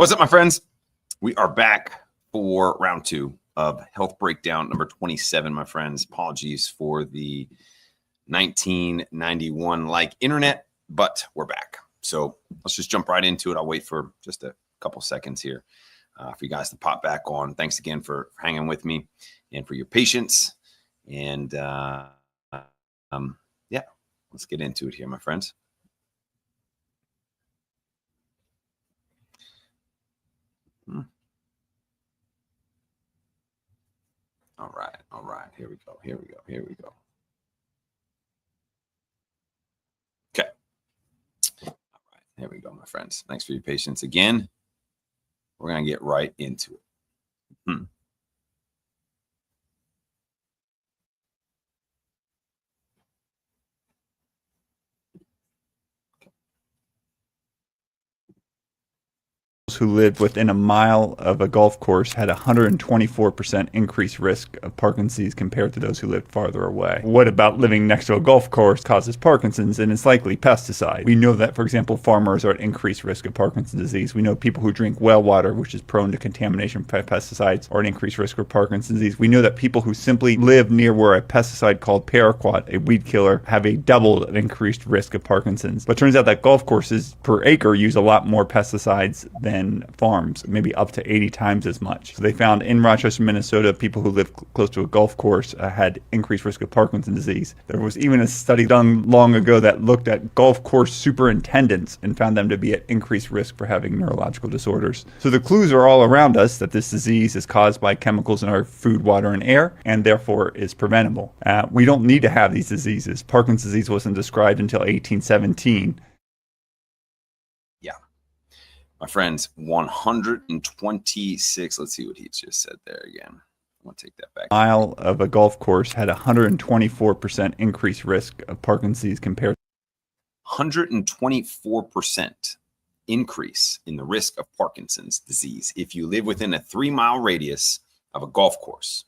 What's up, my friends? We are back for round two of health breakdown number 27, my friends. Apologies for the 1991 like internet, but we're back. So let's just jump right into it. I'll wait for just a couple seconds here for you guys to pop back on. Thanks again for hanging with me and for your patience. And yeah, let's get into it here, my friends. All right. Here we go. Okay. All right. Here we go, my friends. Thanks for your patience again. We're going to get right into it. Who lived within a mile of a golf course had a 124% increased risk of Parkinson's compared to those who lived farther away. What about living next to a golf course causes Parkinson's? And it's likely pesticide. We know that, for example, farmers are at increased risk of Parkinson's disease. We know people who drink well water, which is prone to contamination by pesticides, are at increased risk of Parkinson's disease. We know that people who simply live near where a pesticide called paraquat, a weed killer, have a double increased risk of Parkinson's. But it turns out that golf courses per acre use a lot more pesticides than farms, maybe up to 80 times as much. So they found in Rochester, Minnesota, people who live close to a golf course had increased risk of Parkinson's disease. There was even a study done long ago that looked at golf course superintendents and found them to be at increased risk for having neurological disorders. So the clues are all around us that this disease is caused by chemicals in our food, water, and air, and therefore is preventable. We don't need to have these diseases. Parkinson's disease wasn't described until 1817. My friends, 126. Let's see what he just said there again. I want to take that back. Mile of a golf course had a 124% increased risk of Parkinson's compared. 124% increase in the risk of Parkinson's disease if you live within a 3-mile radius of a golf course.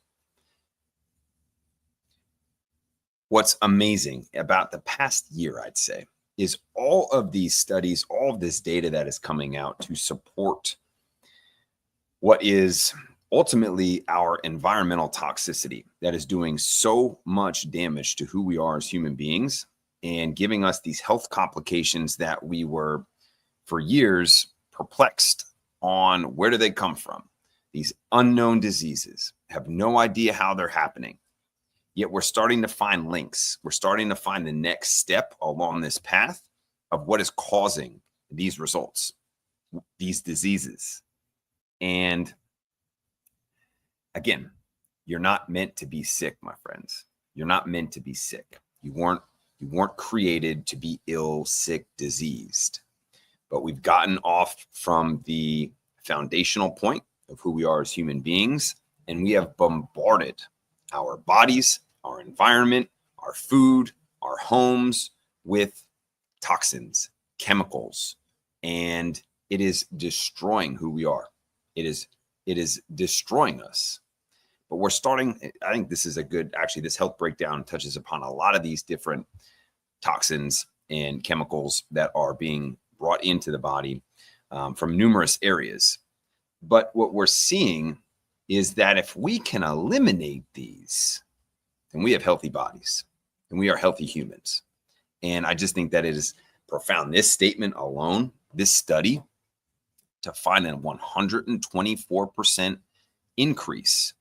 What's amazing about the past year, I'd say, is all of these studies, all of this data that is coming out to support what is ultimately our environmental toxicity that is doing so much damage to who we are as human beings and giving us these health complications that we were for years perplexed on where do they come from. These unknown diseases, have no idea how they're happening. Yet we're starting to find links. We're starting to find the next step along this path of what is causing these results, these diseases. And again, you're not meant to be sick, my friends. You're not meant to be sick. You weren't created to be ill, sick, diseased. But we've gotten off from the foundational point of who we are as human beings, and we have bombarded our bodies, our environment, our food, our homes with toxins, chemicals, and it is destroying who we are. It is destroying us. But we're starting, I think this is a good, actually, this health breakdown touches upon a lot of these different toxins and chemicals that are being brought into the body from numerous areas. But what we're seeing is that if we can eliminate these, then we have healthy bodies and we are healthy humans. And I just think that it is profound. This statement alone, this study, to find a 124% increase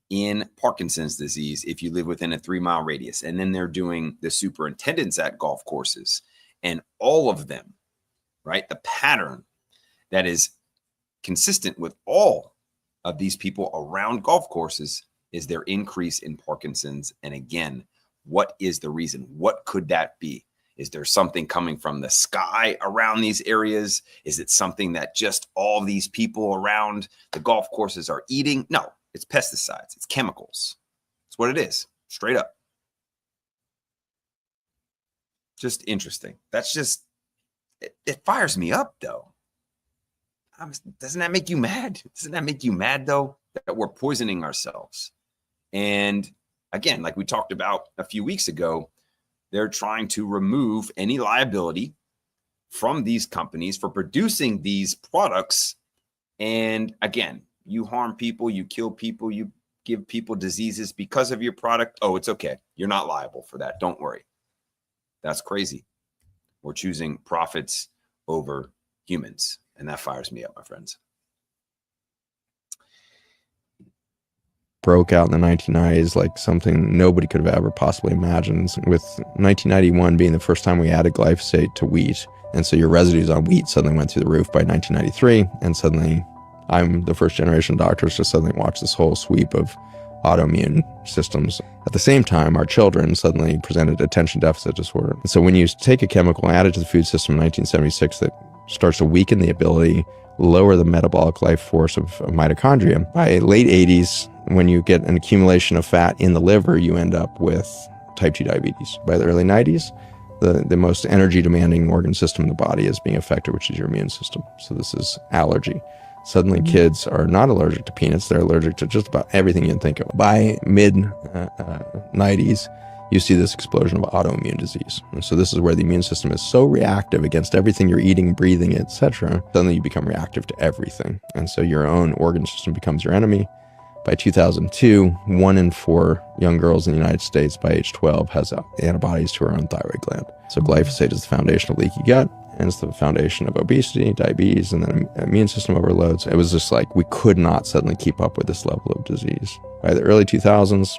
in Parkinson's disease if you live within a 3-mile radius. And then they're doing the superintendents at golf courses and all of them, right? The pattern that is consistent with all of these people around golf courses is their increase in Parkinson's. And again, what is the reason? What could that be? Is there something coming from the sky around these areas? Is it something that just all these people around the golf courses are eating? No, it's pesticides. It's chemicals. It's what it is, straight up. Just interesting. That's just, it fires me up, though. Doesn't that make you mad? Doesn't that make you mad, though, that we're poisoning ourselves? And again, like we talked about a few weeks ago, they're trying to remove any liability from these companies for producing these products And again, you harm people, you kill people, you give people diseases because of your product. Oh, it's okay. You're not liable for that. Don't worry. That's crazy. We're choosing profits over humans. And that fires me up, my friends. Broke out in the 1990s like something nobody could have ever possibly imagined, with 1991 being the first time we added glyphosate to wheat. And so your residues on wheat suddenly went through the roof by 1993. And suddenly I'm the first generation of doctors to suddenly watch this whole sweep of autoimmune systems. At the same time, our children suddenly presented attention deficit disorder. And so when you take a chemical and add it to the food system in 1976 that starts to weaken the ability, lower the metabolic life force of mitochondria, by late 80s, when you get an accumulation of fat in the liver, you end up with type 2 diabetes. By the early 90s, the most energy demanding organ system in the body is being affected, which is your immune system. So this is allergy. Suddenly kids are not allergic to peanuts, they're allergic to just about everything you can think of. By mid 90s, you see this explosion of autoimmune disease. And so this is where the immune system is so reactive against everything you're eating, breathing, etc. Suddenly you become reactive to everything. And so your own organ system becomes your enemy. By 2002, 1 in 4 young girls in the United States by age 12 has antibodies to her own thyroid gland. So glyphosate is the foundation of leaky gut, and it's the foundation of obesity, diabetes, and then immune system overloads. It was just like we could not suddenly keep up with this level of disease. By the early 2000s,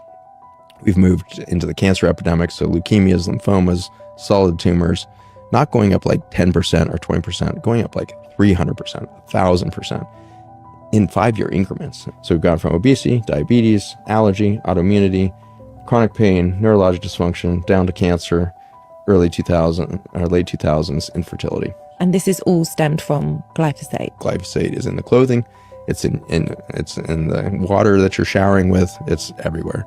we've moved into the cancer epidemic, so leukemias, lymphomas, solid tumors, not going up like 10% or 20%, going up like 300%, 1,000%. In 5-year increments. So we've gone from obesity, diabetes, allergy, autoimmunity, chronic pain, neurologic dysfunction, down to cancer, late 2000s, infertility. And this is all stemmed from glyphosate. Glyphosate is in the clothing, it's in the water that you're showering with, it's everywhere.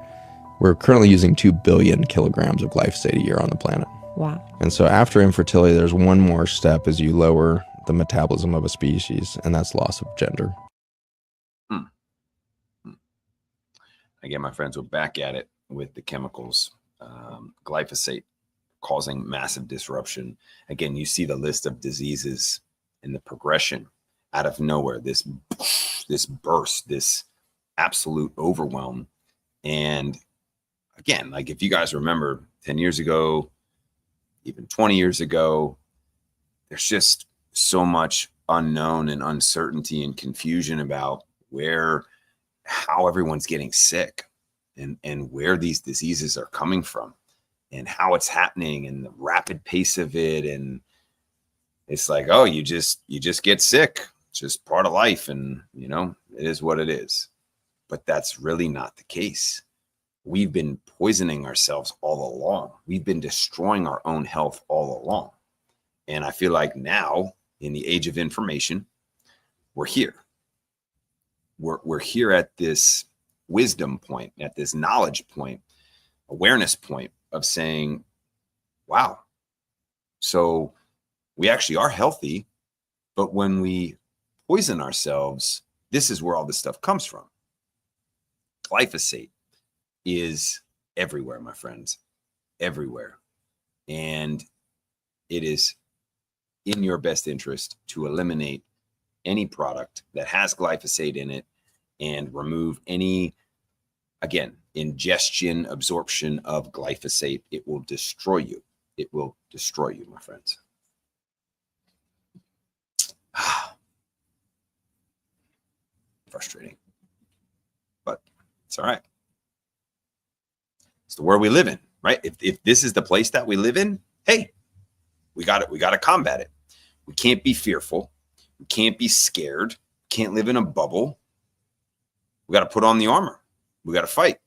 We're currently using 2 billion kilograms of glyphosate a year on the planet. Wow. And so after infertility, there's one more step as you lower the metabolism of a species, and that's loss of gender. Again, my friends, we're back at it with the chemicals. Glyphosate causing massive disruption. Again, you see the list of diseases and the progression out of nowhere, this burst, this absolute overwhelm. And again, like if you guys remember 10 years ago, even 20 years ago, there's just so much unknown and uncertainty and confusion about how everyone's getting sick and where these diseases are coming from and how it's happening and the rapid pace of it. And it's like, oh, you just get sick. It's just part of life. And it is what it is. But that's really not the case. We've been poisoning ourselves all along. We've been destroying our own health all along. And I feel like now in the age of information, we're here. We're here at this wisdom point, at this knowledge point, awareness point of saying, wow, so we actually are healthy, but when we poison ourselves, this is where all this stuff comes from. Glyphosate is everywhere, my friends, everywhere. And it is in your best interest to eliminate any product that has glyphosate in it and remove any, again, ingestion, absorption of glyphosate. It will destroy you. It will destroy you, my friends. Frustrating, but it's all right. It's the world we live in, right? If this is the place that we live in, hey, we got it. We got to combat it. We can't be fearful. We can't be scared. Can't live in a bubble. We got to put on the armor. We got to fight.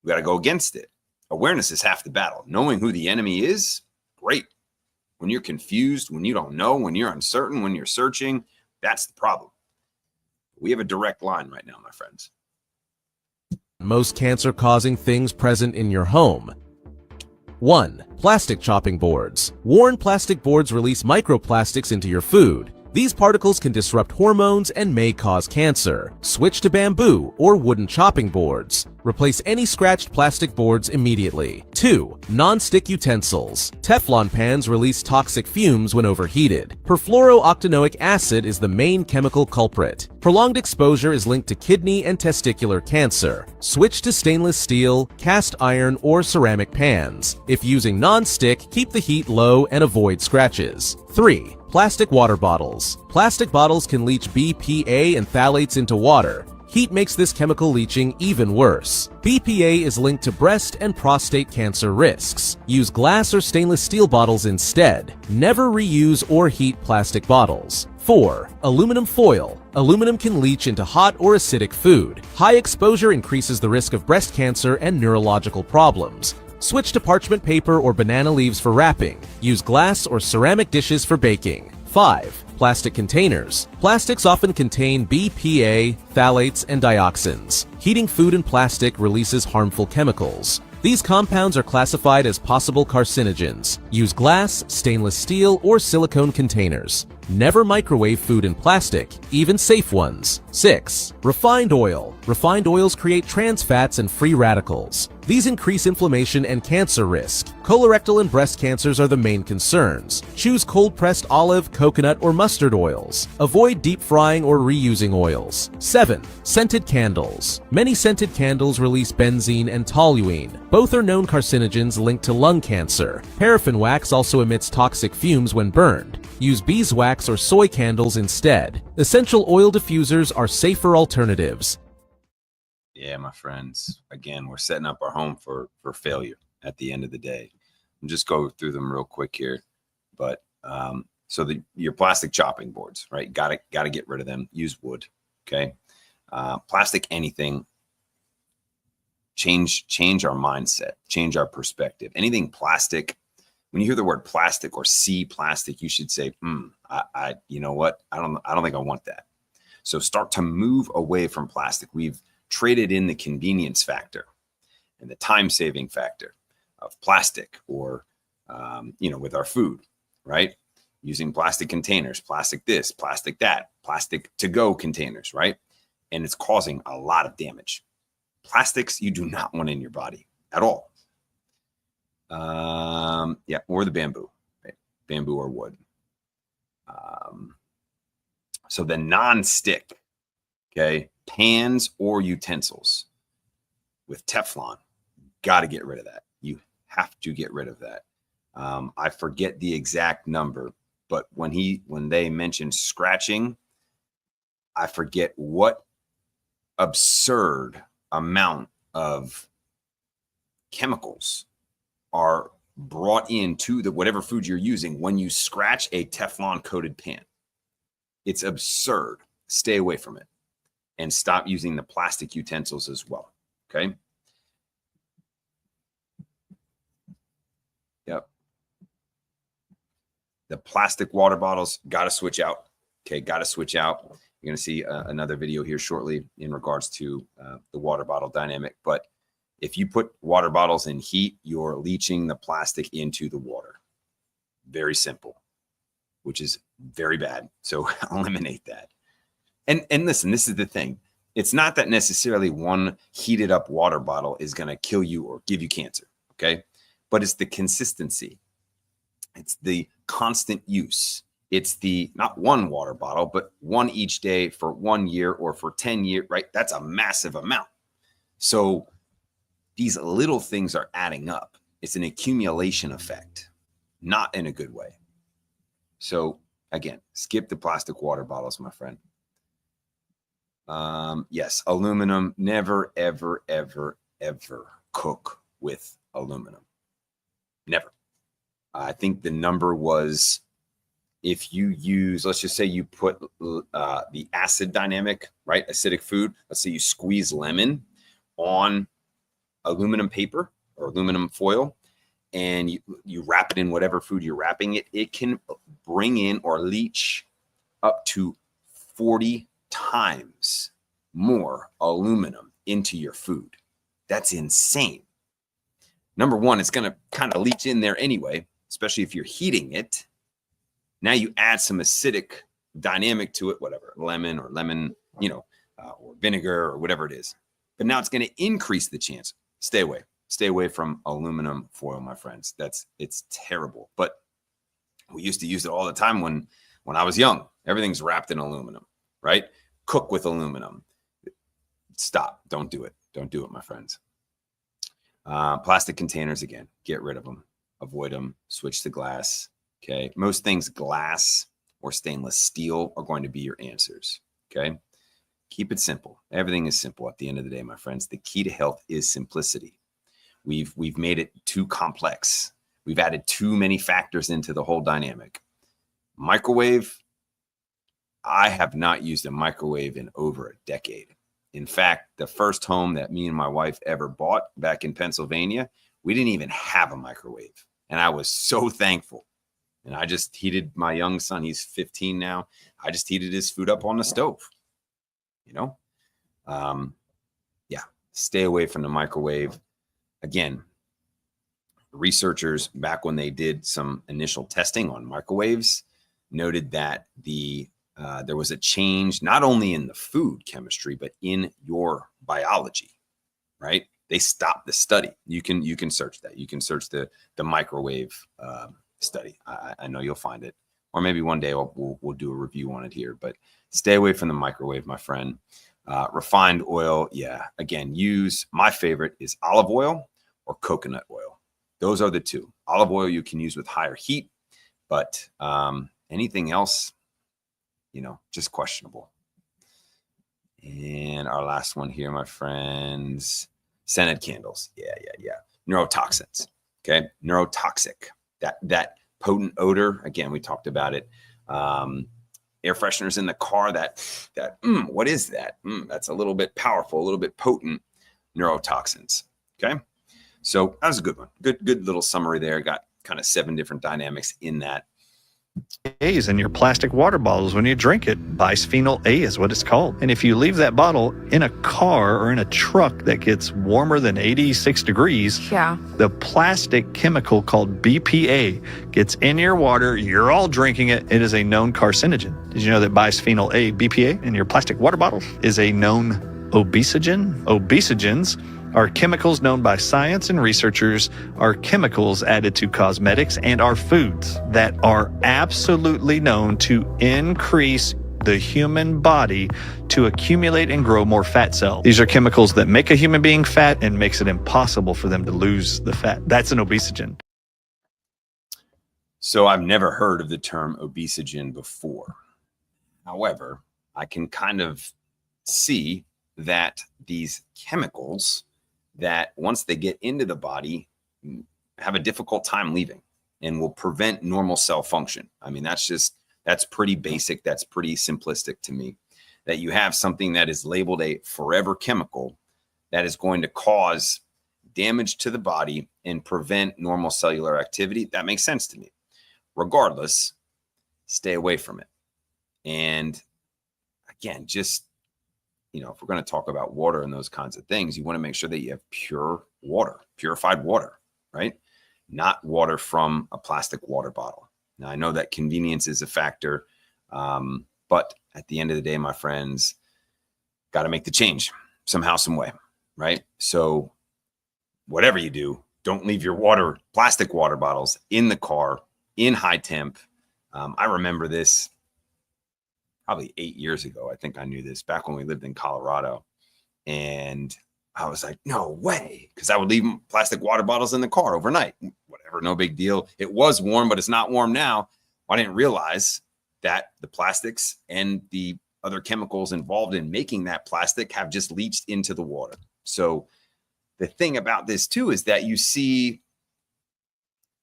We got to go against it. Awareness is half the battle. Knowing who the enemy is, great. When you're confused, when you don't know, when you're uncertain, when you're searching, that's the problem. We have a direct line right now, my friends. Most cancer-causing things present in your home. 1. Plastic chopping boards. Worn plastic boards release microplastics into your food. These particles can disrupt hormones and may cause cancer. Switch to bamboo or wooden chopping boards. Replace any scratched plastic boards immediately. 2. Non-stick utensils. Teflon pans release toxic fumes when overheated. Perfluorooctanoic acid is the main chemical culprit. Prolonged exposure is linked to kidney and testicular cancer. Switch to stainless steel, cast iron, or ceramic pans. If using non-stick, keep the heat low and avoid scratches. 3. Plastic water bottles. Plastic bottles can leach BPA and phthalates into water. Heat makes this chemical leaching even worse. BPA is linked to breast and prostate cancer risks. Use glass or stainless steel bottles instead. Never reuse or heat plastic bottles. 4. Aluminum foil. Aluminum can leach into hot or acidic food. High exposure increases the risk of breast cancer and neurological problems. Switch to parchment paper or banana leaves for wrapping. Use glass or ceramic dishes for baking. 5. Plastic containers. Plastics often contain BPA, phthalates, and dioxins. Heating food in plastic releases harmful chemicals. These compounds are classified as possible carcinogens. Use glass, stainless steel, or silicone containers. Never microwave food in plastic, even safe ones. 6. Refined oil. Refined oils create trans fats and free radicals. These increase inflammation and cancer risk. Colorectal and breast cancers are the main concerns. Choose cold-pressed olive, coconut, or mustard oils. Avoid deep frying or reusing oils. 7. Scented candles. Many scented candles release benzene and toluene. Both are known carcinogens linked to lung cancer. Paraffin wax also emits toxic fumes when burned. Use beeswax or soy candles instead. Essential oil diffusers are safer alternatives. Yeah, my friends. Again, we're setting up our home for failure at the end of the day. I'll just go through them real quick here. But so your plastic chopping boards, right? Got to get rid of them. Use wood. Okay. Plastic anything. Change our mindset. Change our perspective. Anything plastic. When you hear the word plastic or see plastic, you should say, you know what? I don't think I want that. So start to move away from plastic. We've traded in the convenience factor and the time-saving factor of plastic or, with our food, right? Using plastic containers, plastic this, plastic that, plastic to-go containers, right? And it's causing a lot of damage. Plastics you do not want in your body at all. Or the bamboo, right? Bamboo or wood. So the non-stick, okay, pans or utensils with Teflon, got to get rid of that. You have to get rid of that. I forget the exact number, but when they mentioned scratching, I forget what absurd amount of chemicals are brought into the whatever food you're using when you scratch a Teflon coated pan. It's absurd. Stay away from it and stop using the plastic utensils as well. Okay. Yep. The plastic water bottles got to switch out. Okay. Got to switch out. You're going to see another video here shortly in regards to the water bottle dynamic. But if you put water bottles in heat, you're leaching the plastic into the water. Very simple, which is very bad. So eliminate that. And listen, this is the thing. It's not that necessarily one heated up water bottle is going to kill you or give you cancer. Okay. But it's the consistency. It's the constant use. It's the not one water bottle, but one each day for 1 year or for 10 years, right? That's a massive amount. So these little things are adding up. It's an accumulation effect, not in a good way. So again, skip the plastic water bottles, my friend. Yes, aluminum. Never, ever, ever, ever cook with aluminum. Never. I think the number was, if you use, let's just say you put the acid dynamic, right? Acidic food. Let's say you squeeze lemon on aluminum paper or aluminum foil, and you wrap it in whatever food you're wrapping it, it can bring in or leach up to 40 times more aluminum into your food. That's insane. Number one, it's going to kind of leach in there anyway, especially if you're heating it. Now you add some acidic dynamic to it, whatever, lemon, or vinegar or whatever it is. But now it's going to increase the chance. Stay away from aluminum foil, my friends. It's terrible. But we used to use it all the time when I was young. Everything's wrapped in aluminum, right? Cook with aluminum. Stop. Don't do it. Don't do it, my friends. Plastic containers, again, get rid of them. Avoid them. Switch to glass. Okay. Most things, glass or stainless steel, are going to be your answers. Okay. Keep it simple. Everything is simple at the end of the day, my friends. The key to health is simplicity. We've made it too complex. We've added too many factors into the whole dynamic. Microwave, I have not used a microwave in over a decade. In fact, the first home that me and my wife ever bought back in Pennsylvania, we didn't even have a microwave. And I was so thankful. And I just heated my young son, he's 15 now. I just heated his food up on the stove, stay away from the microwave. Again, researchers back when they did some initial testing on microwaves noted that there was a change not only in the food chemistry, but in your biology, right? They stopped the study. You can search that. You can search the microwave study. I know you'll find it, or maybe one day we'll do a review on it here. But stay away from the microwave, my friend. Refined oil, yeah. Again, my favorite is olive oil or coconut oil. Those are the two. Olive oil you can use with higher heat, but anything else, just questionable. And our last one here, my friends, scented candles. Yeah. Neurotoxins. Okay. Neurotoxic. That potent odor. Again, we talked about it. Air fresheners in the car. What is that? That's a little bit powerful, a little bit potent. Neurotoxins. Okay. So that was a good one. Good little summary there. Got kind of 7 different dynamics in that. A's in your plastic water bottles when you drink it. Bisphenol A is what it's called. And if you leave that bottle in a car or in a truck that gets warmer than 86 degrees, the plastic chemical called BPA gets in your water. You're all drinking it. It is a known carcinogen. Did you know that bisphenol A, BPA, in your plastic water bottles is a known obesogen? Obesogens are chemicals known by science and researchers are chemicals added to cosmetics and our foods that are absolutely known to increase the human body to accumulate and grow more fat cells. These are chemicals that make a human being fat and makes it impossible for them to lose the fat. That's an obesogen. So I've never heard of the term obesogen before. However, I can kind of see that these chemicals that once they get into the body have a difficult time leaving and will prevent normal cell function. I mean, that's pretty basic. That's pretty simplistic to me, that you have something that is labeled a forever chemical that is going to cause damage to the body and prevent normal cellular activity. That makes sense to me. Regardless, stay away from it. And again, just if we're going to talk about water and those kinds of things, you want to make sure that you have pure water, purified water, right? Not water from a plastic water bottle. Now, I know that convenience is a factor, but at the end of the day, my friends, got to make the change somehow, some way, right? So whatever you do, don't leave your plastic water bottles in the car in high temp. I remember this probably 8 years ago. I think I knew this back when we lived in Colorado. And I was like, no way. Because I would leave plastic water bottles in the car overnight. Whatever, no big deal. It was warm, but it's not warm now. I didn't realize that the plastics and the other chemicals involved in making that plastic have just leached into the water. So the thing about this too is that you see,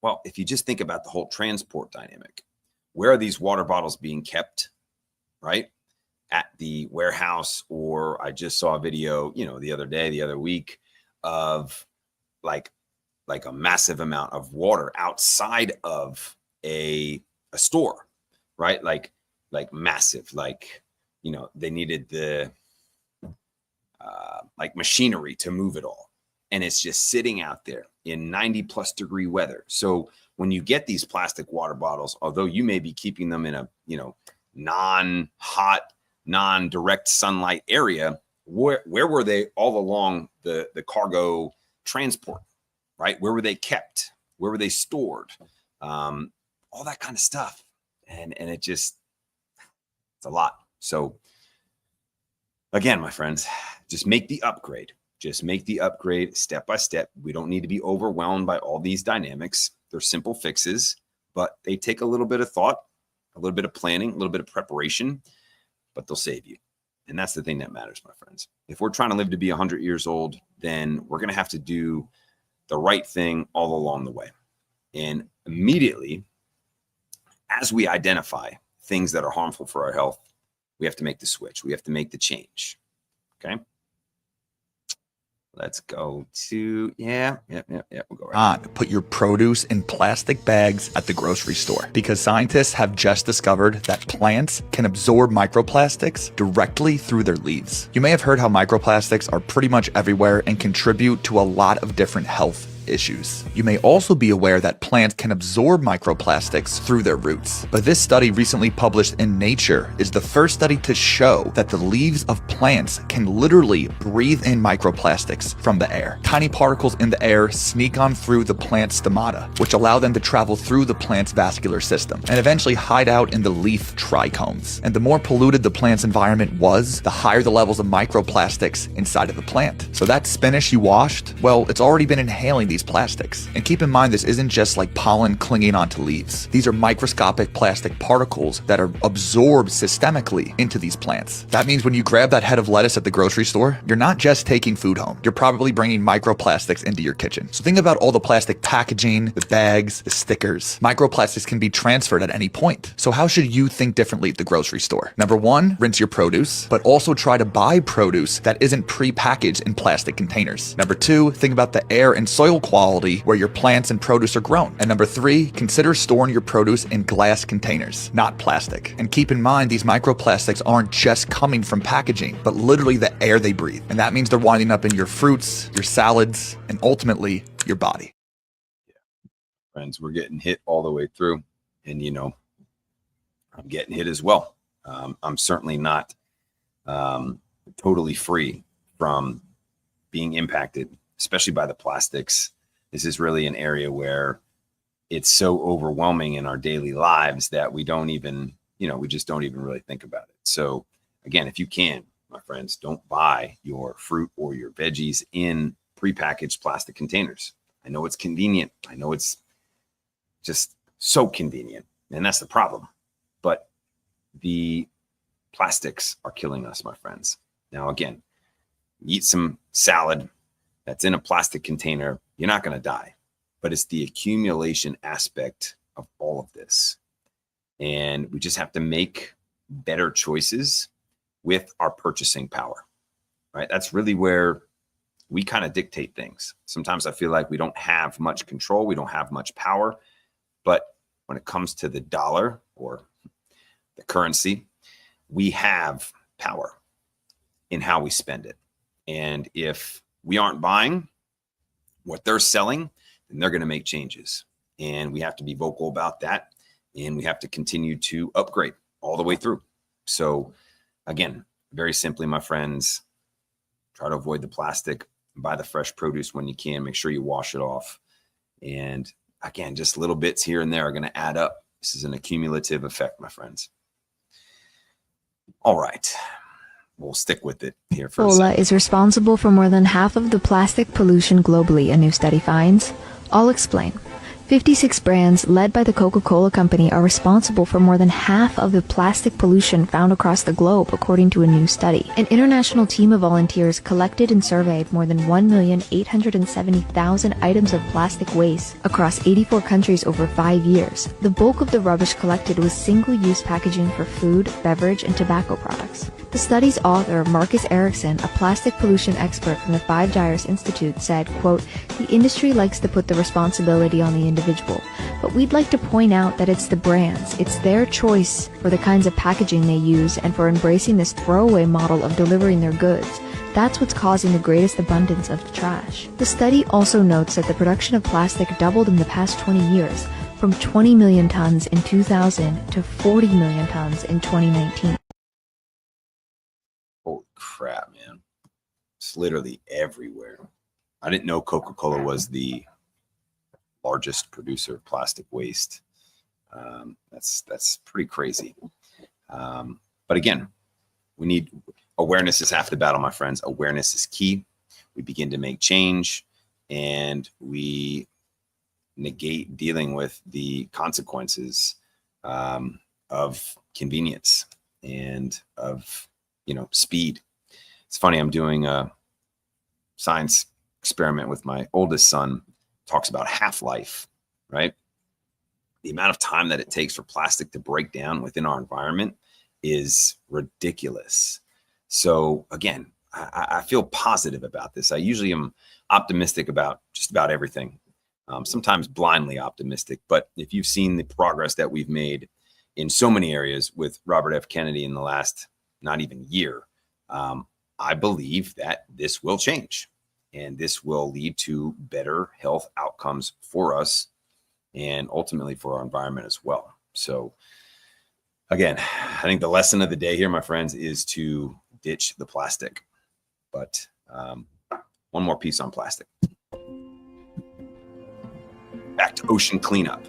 well, if you just think about the whole transport dynamic, where are these water bottles being kept? Right? At the warehouse, or I just saw a video, the other week of like a massive amount of water outside of a store, right? Like massive, they needed the machinery to move it all. And it's just sitting out there in 90+ degree weather. So when you get these plastic water bottles, although you may be keeping them in a, non-hot, non-direct sunlight area, where were they all along the cargo transport, right? Where were they kept? Where were they stored? All that kind of stuff. And it's a lot. So again, my friends, just make the upgrade. Just make the upgrade step by step. We don't need to be overwhelmed by all these dynamics. They're simple fixes, but they take a little bit of thought, a little bit of planning, a little bit of preparation, but they'll save you. And that's the thing that matters, my friends. If we're trying to live to be 100 years old, then we're going to have to do the right thing all along the way. And immediately, as we identify things that are harmful for our health, we have to make the switch. We have to make the change. Okay. Let's go to, we'll go right. Put your produce in plastic bags at the grocery store, because scientists have just discovered that plants can absorb microplastics directly through their leaves. You may have heard how microplastics are pretty much everywhere and contribute to a lot of different health issues. You may also be aware that plants can absorb microplastics through their roots. But this study recently published in Nature is the first study to show that the leaves of plants can literally breathe in microplastics from the air. Tiny particles in the air sneak on through the plant's stomata, which allow them to travel through the plant's vascular system and eventually hide out in the leaf trichomes. And the more polluted the plant's environment was, the higher the levels of microplastics inside of the plant. So that spinach you washed, well, it's already been inhaling these plastics. And keep in mind, this isn't just like pollen clinging onto leaves. These are microscopic plastic particles that are absorbed systemically into these plants. That means when you grab that head of lettuce at the grocery store, you're not just taking food home. You're probably bringing microplastics into your kitchen. So think about all the plastic packaging, the bags, the stickers. Microplastics can be transferred at any point. So how should you think differently at the grocery store? Number one, rinse your produce, but also try to buy produce that isn't pre-packaged in plastic containers. Number two, think about the air and soil quality where your plants and produce are grown. And number three, consider storing your produce in glass containers, not plastic. And keep in mind, these microplastics aren't just coming from packaging, but literally the air they breathe. And that means they're winding up in your fruits, your salads, and ultimately your body. Yeah. Friends, we're getting hit all the way through. And, I'm getting hit as well. I'm certainly not totally free from being impacted, especially by the plastics. This is really an area where it's so overwhelming in our daily lives that we don't even, we just don't even really think about it. So again, if you can, my friends, don't buy your fruit or your veggies in prepackaged plastic containers. I know it's convenient. I know it's just so convenient, and that's the problem. But the plastics are killing us, my friends. Now, again, eat some salad that's in a plastic container, you're not going to die. But it's the accumulation aspect of all of this. And we just have to make better choices with our purchasing power, right? That's really where we kind of dictate things. Sometimes I feel like we don't have much control. We don't have much power. But when it comes to the dollar or the currency, we have power in how we spend it. And if we aren't buying what they're selling, then they're going to make changes. And we have to be vocal about that. And we have to continue to upgrade all the way through. So again, very simply, my friends, try to avoid the plastic, buy the fresh produce when you can, make sure you wash it off. And again, just little bits here and there are going to add up. This is an accumulative effect, my friends. All right. We'll stick with it here for a second. Cola is responsible for more than half of the plastic pollution globally, a new study finds. I'll explain. 56 brands led by the Coca-Cola Company are responsible for more than half of the plastic pollution found across the globe, according to a new study. An international team of volunteers collected and surveyed more than 1,870,000 items of plastic waste across 84 countries over 5 years. The bulk of the rubbish collected was single-use packaging for food, beverage, and tobacco products. The study's author, Marcus Erickson, a plastic pollution expert from the Five Gyres Institute, said, quote, "The industry likes to put the responsibility on the individual, but we'd like to point out that it's the brands. It's their choice for the kinds of packaging they use and for embracing this throwaway model of delivering their goods. That's what's causing the greatest abundance of trash." The study also notes that the production of plastic doubled in the past 20 years, from 20 million tons in 2000 to 40 million tons in 2019. Holy crap, man. It's literally everywhere. I didn't know Coca-Cola was the largest producer of plastic waste. That's pretty crazy. But again, we need awareness is half the battle, my friends. Awareness is key. We begin to make change, and we negate dealing with the consequences of convenience and of speed. It's funny, I'm doing a science experiment with my oldest son. Talks about half-life, right? The amount of time that it takes for plastic to break down within our environment is ridiculous. So again, I feel positive about this. I usually am optimistic about just about everything, sometimes blindly optimistic. But if you've seen the progress that we've made in so many areas with Robert F. Kennedy in the last not even year, I believe that this will change, and this will lead to better health outcomes for us and ultimately for our environment as well. So again, I think the lesson of the day here, my friends, is to ditch the plastic. But one more piece on plastic. Back to ocean cleanup.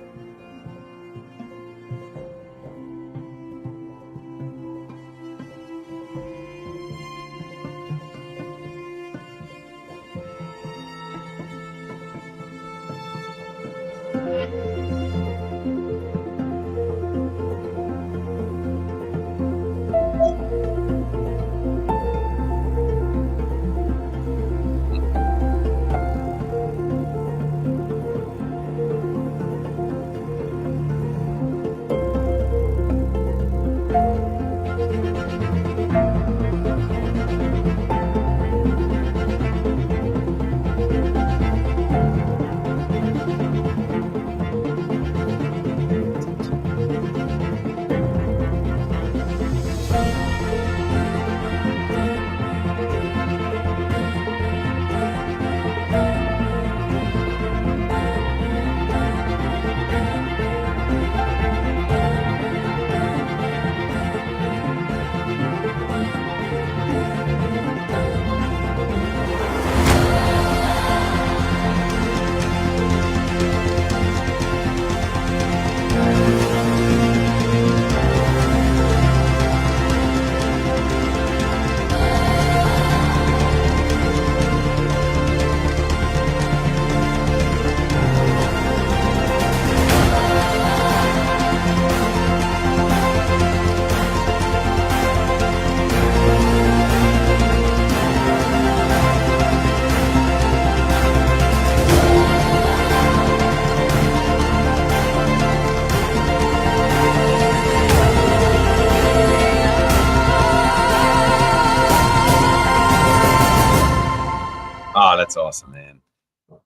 Oh, that's awesome, man.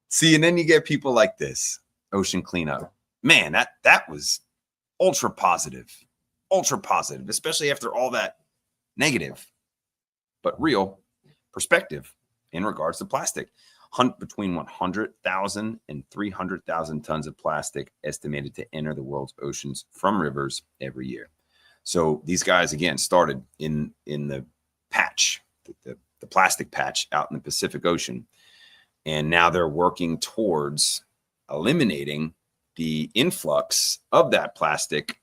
See, and then you get people like this, ocean cleanup. Man, that was ultra positive, especially after all that negative, but real perspective in regards to plastic. Between 100,000 and 300,000 tons of plastic estimated to enter the world's oceans from rivers every year. So these guys, again, started in the patch, the plastic patch out in the Pacific Ocean. And now they're working towards eliminating the influx of that plastic,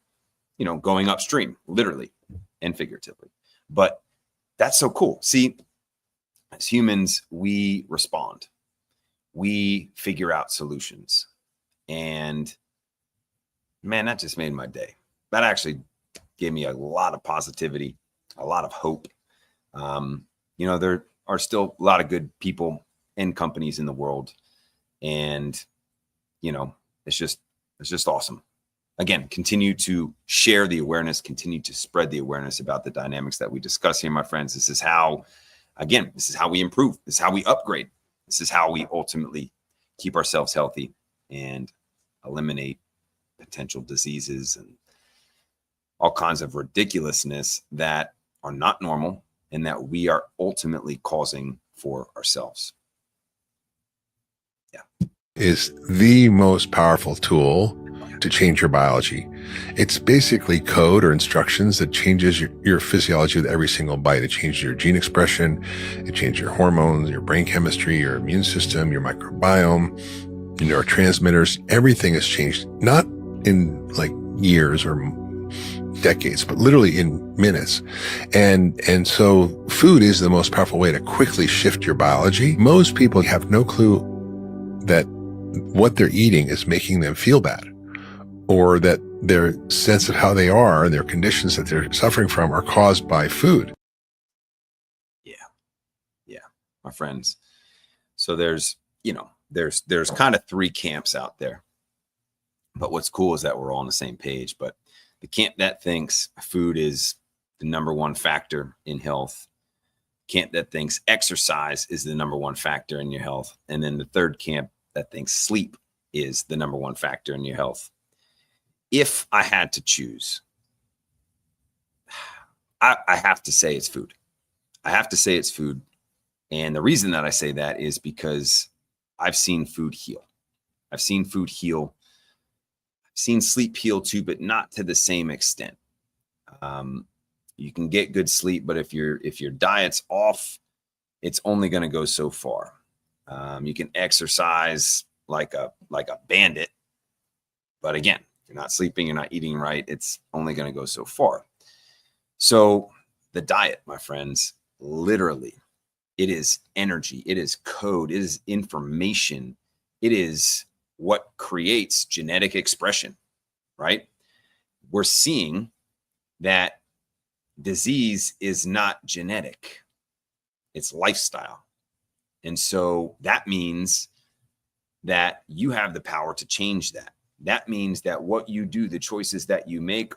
going upstream, literally and figuratively. But that's so cool. See, as humans, we respond. We figure out solutions. And man, that just made my day. That actually gave me a lot of positivity, a lot of hope. There are still a lot of good people and companies in the world. And, it's just awesome. Again, continue to share the awareness, continue to spread the awareness about the dynamics that we discuss here, my friends. This is how we improve. This is how we upgrade. This is how we ultimately keep ourselves healthy and eliminate potential diseases and all kinds of ridiculousness that are not normal and that we are ultimately causing for ourselves. Is the most powerful tool to change your biology. It's basically code or instructions that changes your physiology with every single bite. It changes your gene expression. It changes your hormones, your brain chemistry, your immune system, your microbiome, your neurotransmitters. Everything has changed, not in like years or decades, but literally in minutes. And so food is the most powerful way to quickly shift your biology. Most people have no clue that what they're eating is making them feel bad, or that their sense of how they are and their conditions that they're suffering from are caused by food. Yeah, my friends. So there's kind of three camps out there. But what's cool is that we're all on the same page. But the camp that thinks food is the number one factor in health, camp that thinks exercise is the number one factor in your health, and then the third camp that thinks sleep is the number one factor in your health. If I had to choose, I have to say it's food. I have to say it's food. And the reason that I say that is because I've seen food heal. I've seen food heal. I've seen sleep heal too, but not to the same extent. You can get good sleep, but if your diet's off, it's only going to go so far. You can exercise like a bandit, but again, if you're not sleeping, you're not eating right, it's only going to go so far. So the diet, my friends, literally, it is energy, it is code, it is information, it is what creates genetic expression, right? We're seeing that disease is not genetic, it's lifestyle. And so that means that you have the power to change that. That means that what you do, the choices that you make,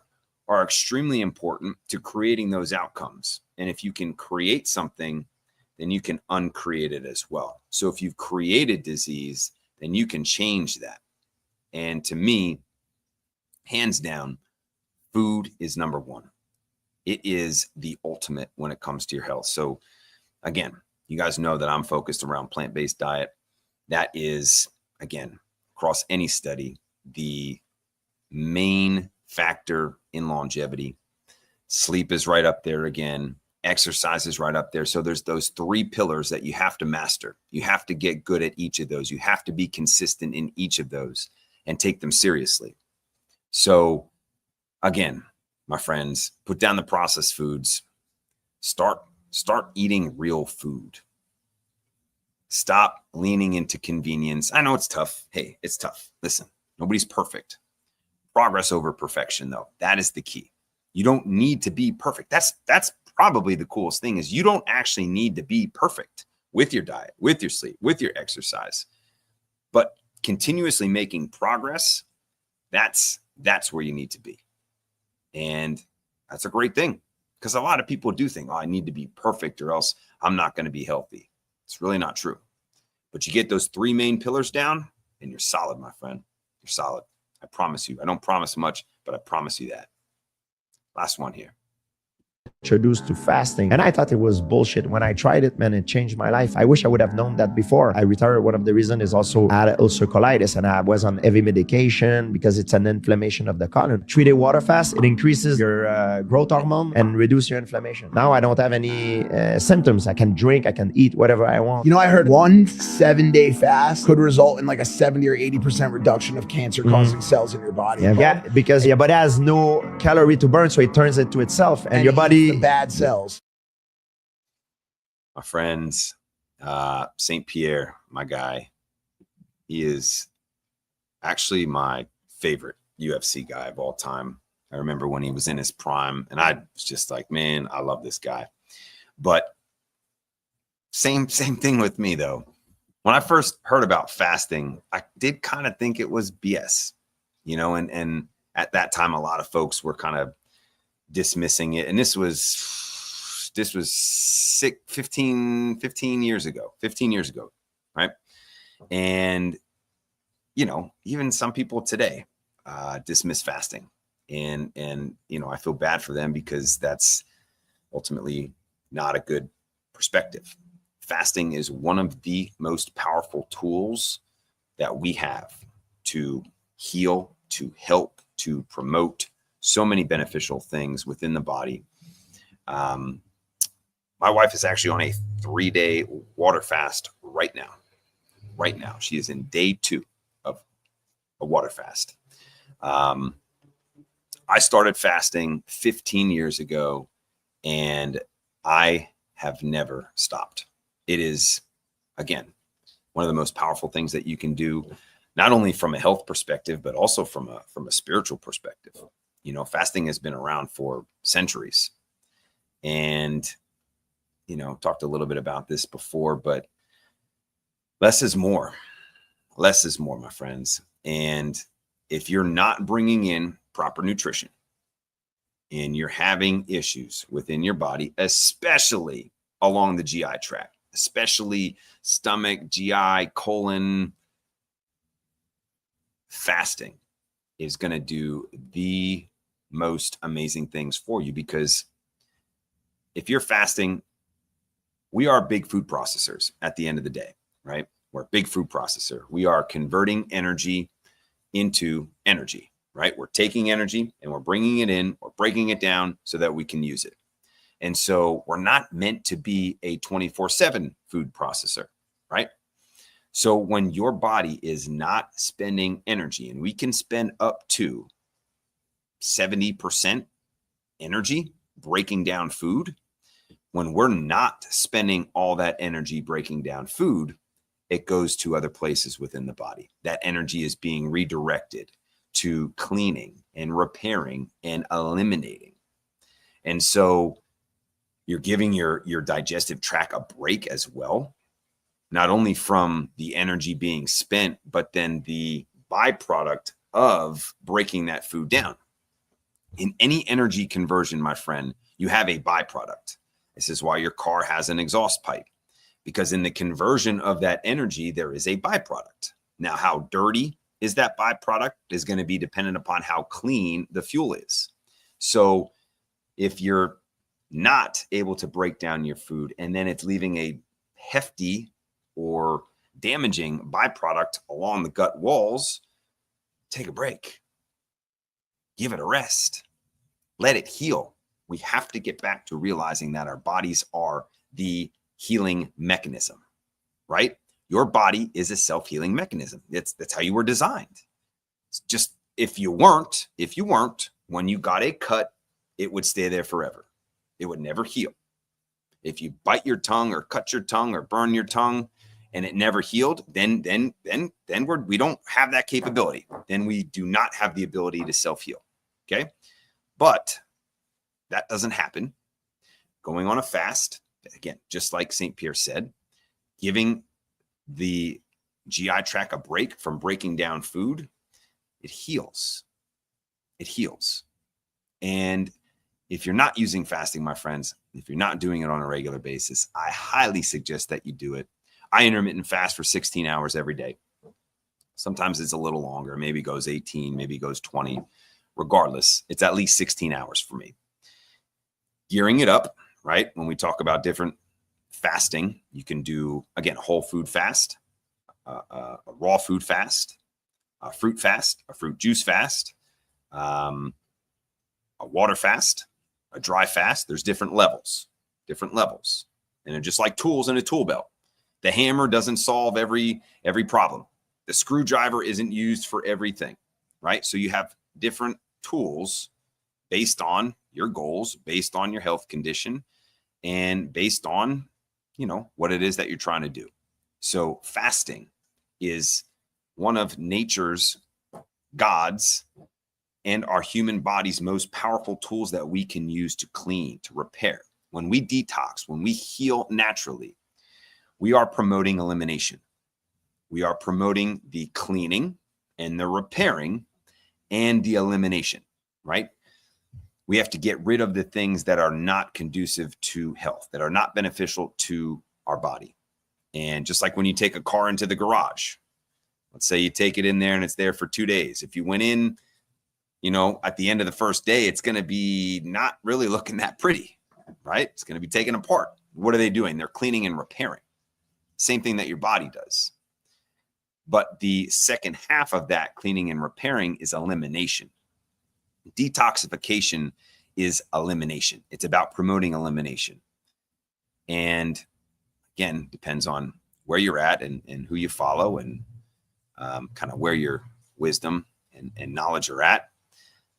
are extremely important to creating those outcomes. And if you can create something, then you can uncreate it as well. So if you've created disease, then you can change that. And to me, hands down, food is number one. It is the ultimate when it comes to your health. So again, you guys know that I'm focused around plant-based diet. That is, again, across any study, the main factor in longevity. Sleep is right up there again. Exercise is right up there. So there's those three pillars that you have to master. You have to get good at each of those. You have to be consistent in each of those and take them seriously. So again, my friends, put down the processed foods. Start eating real food. Stop leaning into convenience. I know it's tough. Hey, it's tough. Listen, nobody's perfect. Progress over perfection, though. That is the key. You don't need to be perfect. That's probably the coolest thing, is you don't actually need to be perfect with your diet, with your sleep, with your exercise. But continuously making progress, that's where you need to be. And that's a great thing, because a lot of people do think, oh, I need to be perfect or else I'm not going to be healthy. It's really not true. But you get those three main pillars down and you're solid, my friend. You're solid. I promise you. I don't promise much, but I promise you that. Last one here. Introduced to fasting, and I thought it was bullshit. When I tried it, man, it changed my life. I wish I would have known that before. I retired. One of the reasons is also I had ulcer colitis, and I was on heavy medication because it's an inflammation of the colon. 3-day water fast, it increases your growth hormone and reduce your inflammation. Now I don't have any symptoms. I can drink, I can eat whatever I want. You know, I heard 1 7-day fast could result in like a 70 or 80% reduction of cancer-causing cells in your body. Yeah, because your body has no calorie to burn, so it turns it to itself, and your body the bad cells. My friends, St. Pierre, my guy, he is actually my favorite UFC guy of all time. I remember when he was in his prime, and I was just like, man, I love this guy. But same thing with me, though. When I first heard about fasting, I did kind of think it was BS, you know, and at that time, a lot of folks were kind of dismissing it. And this was 15 years ago, right? And, you know, even some people today dismiss fasting. And, you know, I feel bad for them, because that's ultimately not a good perspective. Fasting is one of the most powerful tools that we have to heal to help, to promote so many beneficial things within the body. My wife is actually on a 3-day water fast right now. Right now, she is in day 2 of a water fast. I started fasting 15 years ago, and I have never stopped. It is, again, one of the most powerful things that you can do, not only from a health perspective, but also from a spiritual perspective. You know, fasting has been around for centuries. And, you know, talked a little bit about this before, but less is more. Less is more, my friends. And if you're not bringing in proper nutrition and you're having issues within your body, especially along the GI tract, especially stomach, GI, colon, fasting is going to do the most amazing things for you. Because if you're fasting, we are big food processors at the end of the day, right? We're a big food processor. We are converting energy into energy, right? We're taking energy and we're bringing it in, or breaking it down so that we can use it. And so we're not meant to be a 24/7 food processor, right? So when your body is not spending energy, and we can spend up to 70% energy breaking down food, when we're not spending all that energy breaking down food, it goes to other places within the body. That energy is being redirected to cleaning and repairing and eliminating. And so you're giving your digestive tract a break as well, not only from the energy being spent, but then the byproduct of breaking that food down. In any energy conversion, my friend, you have a byproduct. This is why your car has an exhaust pipe, because in the conversion of that energy, there is a byproduct. Now, how dirty is that byproduct is going to be dependent upon how clean the fuel is. So if you're not able to break down your food, and then it's leaving a hefty or damaging byproduct along the gut walls, take a break. Give it a rest. Let it heal. We have to get back to realizing that our bodies are the healing mechanism, right? Your body is a self-healing mechanism. That's how you were designed. It's just if you weren't, when you got a cut, it would stay there forever. It would never heal. If you bite your tongue or cut your tongue or burn your tongue and it never healed, then we don't have that capability. Then we do not have the ability to self-heal. Okay. But that doesn't happen. Going on a fast, again, just like St. Pierre said, giving the GI tract a break from breaking down food, it heals. It heals. And if you're not using fasting, my friends, if you're not doing it on a regular basis, I highly suggest that you do it. I intermittent fast for 16 hours every day. Sometimes it's a little longer. Maybe it goes 18, maybe it goes 20. Regardless, it's at least 16 hours for me. Gearing it up, right? When we talk about different fasting, you can do, again, a whole food fast, a raw food fast, a fruit juice fast, a water fast, a dry fast. There's different levels. And they're just like tools in a tool belt. The hammer doesn't solve every problem. The screwdriver isn't used for everything, right? So you have different tools based on your goals, based on your health condition, and based on, what it is that you're trying to do. So fasting is one of nature's, God's, and our human body's most powerful tools that we can use to clean, to repair. When we detox, when we heal naturally, we are promoting elimination. We are promoting the cleaning and the repairing and the elimination, right? We have to get rid of the things that are not conducive to health, that are not beneficial to our body. And just like when you take a car into the garage, let's say you take it in there and it's there for 2 days. If you went in, at the end of the first day, it's going to be not really looking that pretty, right? It's going to be taken apart. What are they doing? They're cleaning and repairing. Same thing that your body does. But the second half of that, cleaning and repairing, is elimination. Detoxification is elimination. It's about promoting elimination. And again, depends on where you're at and who you follow and kind of where your wisdom and knowledge are at.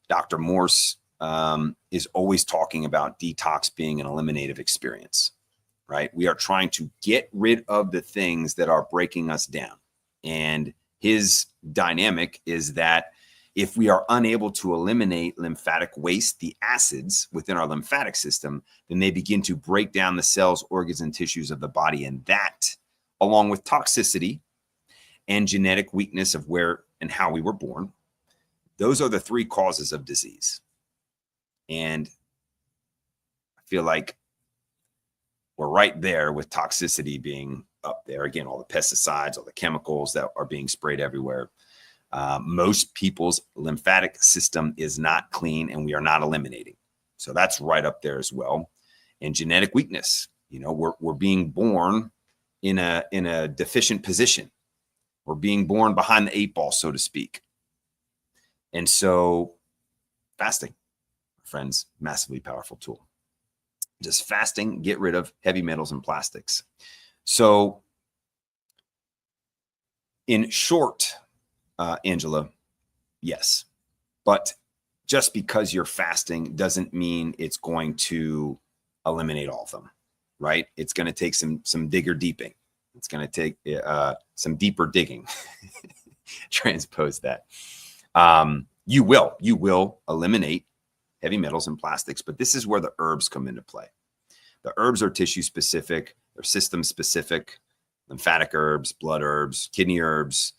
Dr. Morse is always talking about detox being an eliminative experience, right? We are trying to get rid of the things that are breaking us down. And his dynamic is that if we are unable to eliminate lymphatic waste, the acids within our lymphatic system, then they begin to break down the cells, organs, and tissues of the body. And that, along with toxicity and genetic weakness of where and how we were born, those are the three causes of disease. And I feel like we're right there with toxicity being up there. Again, all the pesticides, all the chemicals that are being sprayed everywhere. Most people's lymphatic system is not clean, and we are not eliminating. So that's right up there as well. And genetic weakness, you know, we're being born in a deficient position. We're being born behind the 8 ball, so to speak. And so fasting, friends, massively powerful tool. Just fasting, get rid of heavy metals and plastics. So in short, Angela, yes, but just because you're fasting doesn't mean it's going to eliminate all of them, right? It's going to take some digger deeping. It's going to take some deeper digging. Transpose that. You will eliminate heavy metals and plastics, but this is where the herbs come into play. The herbs are tissue specific, they're system specific, lymphatic herbs, blood herbs, kidney herbs,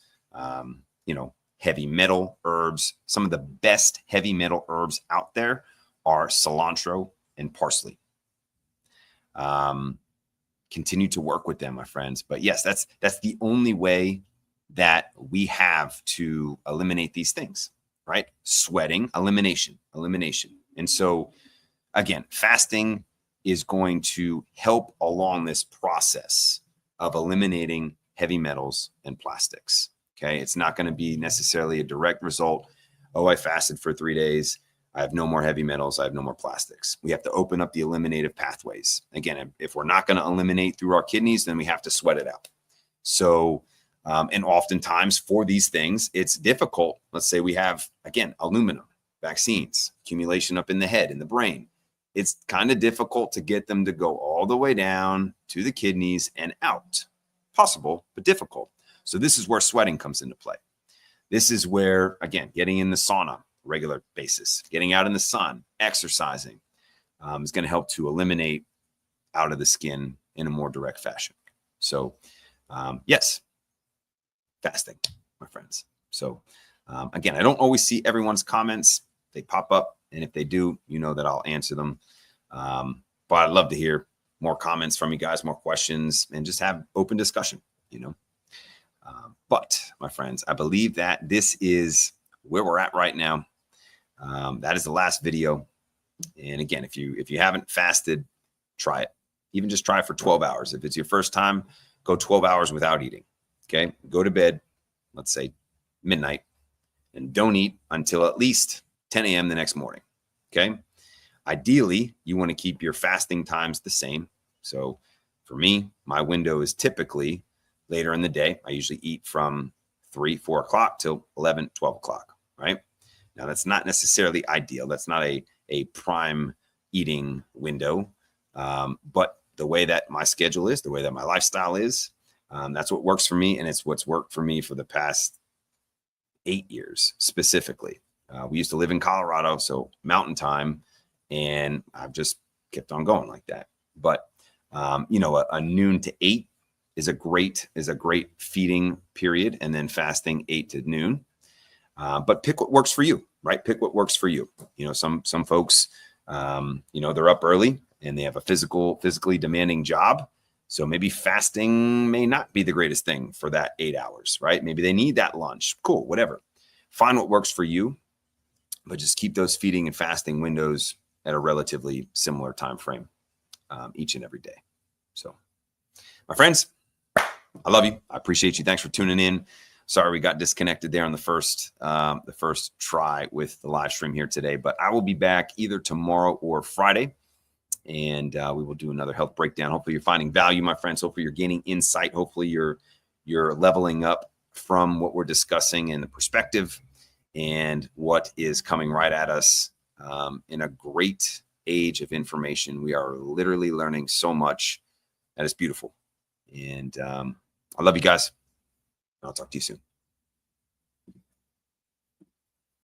you know, heavy metal herbs. Some of the best heavy metal herbs out there are cilantro and parsley. Continue to work with them, my friends. But yes, that's the only way that we have to eliminate these things, right? Sweating, elimination. And so again, fasting is going to help along this process of eliminating heavy metals and plastics. Okay. It's not going to be necessarily a direct result. Oh, I fasted for 3 days. I have no more heavy metals. I have no more plastics. We have to open up the eliminative pathways. Again, if we're not going to eliminate through our kidneys, then we have to sweat it out. So, and oftentimes for these things, it's difficult. Let's say we have, again, aluminum, vaccines, accumulation up in the head, in the brain. It's kind of difficult to get them to go all the way down to the kidneys and out. Possible, but difficult. So this is where sweating comes into play. This is where, again, getting in the sauna, regular basis, getting out in the sun, exercising is going to help to eliminate out of the skin in a more direct fashion. So yes, fasting, my friends. So again, I don't always see everyone's comments. They pop up, and if they do, you know that I'll answer them. But I'd love to hear more comments from you guys, more questions, and just have open discussion, you know. But my friends, I believe that this is where we're at right now. That is the last video. And again, if you haven't fasted, try it. Even just try it for 12 hours. If it's your first time, go 12 hours without eating. Okay. Go to bed, let's say midnight, and don't eat until at least 10 a.m. the next morning. Okay. Ideally, you want to keep your fasting times the same. So for me, my window is typically later in the day. I usually eat from 3, 4 o'clock till 11, 12 o'clock, right? Now, that's not necessarily ideal. That's not a prime eating window. But the way that my schedule is, the way that my lifestyle is, that's what works for me. And it's what's worked for me for the past 8 years specifically. We used to live in Colorado, so mountain time, and I've just kept on going like that. But, you know, a noon to 8 is a great feeding period, and then fasting 8 to noon. But pick what works for you, right? Pick what works for you. You know, some folks, you know, they're up early and they have a physically demanding job. So maybe fasting may not be the greatest thing for that 8 hours, right? Maybe they need that lunch. Cool, whatever. Find what works for you, but just keep those feeding and fasting windows at a relatively similar time frame each and every day. So, my friends, I love you. I appreciate you. Thanks for tuning in. Sorry we got disconnected there on the first try with the live stream here today, but I will be back either tomorrow or Friday, and we will do another health breakdown. Hopefully you're finding value, my friends. Hopefully you're gaining insight. Hopefully you're leveling up from what we're discussing and the perspective and what is coming right at us in a great age of information. We are literally learning so much that is beautiful. And I love you guys. I'll talk to you soon.